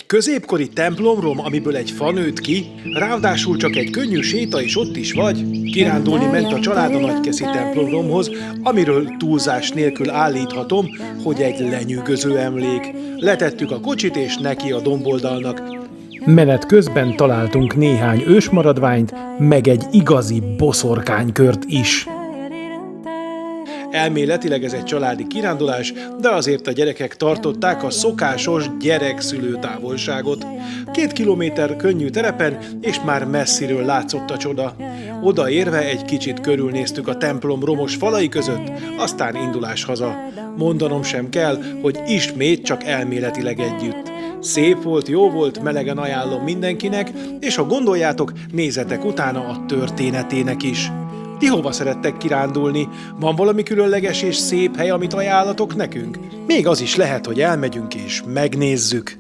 középkori templomrom, amiből egy fa nőtt ki, ráadásul csak egy könnyű séta, és ott is vagy. Kirándulni ment a család a nagykeszi templomromhoz, amiről túlzás nélkül állíthatom, hogy egy lenyűgöző emlék. Letettük a kocsit, és neki a domboldalnak. Menet közben találtunk néhány ősmaradványt, meg egy igazi boszorkánykört is. Elméletileg ez egy családi kirándulás, de azért a gyerekek tartották a szokásos gyerek-szülő távolságot. 2 kilométer könnyű terepen, és már messziről látszott a csoda. Odaérve egy kicsit körülnéztük a templom romos falai között, aztán indulás haza. Mondanom sem kell, hogy ismét csak elméletileg együtt. Szép volt, jó volt, melegen ajánlom mindenkinek, és ha gondoljátok, nézzetek utána a történetének is. Ti hova szerettek kirándulni? Van valami különleges és szép hely, amit ajánlatok nekünk? Még az is lehet, hogy elmegyünk és megnézzük.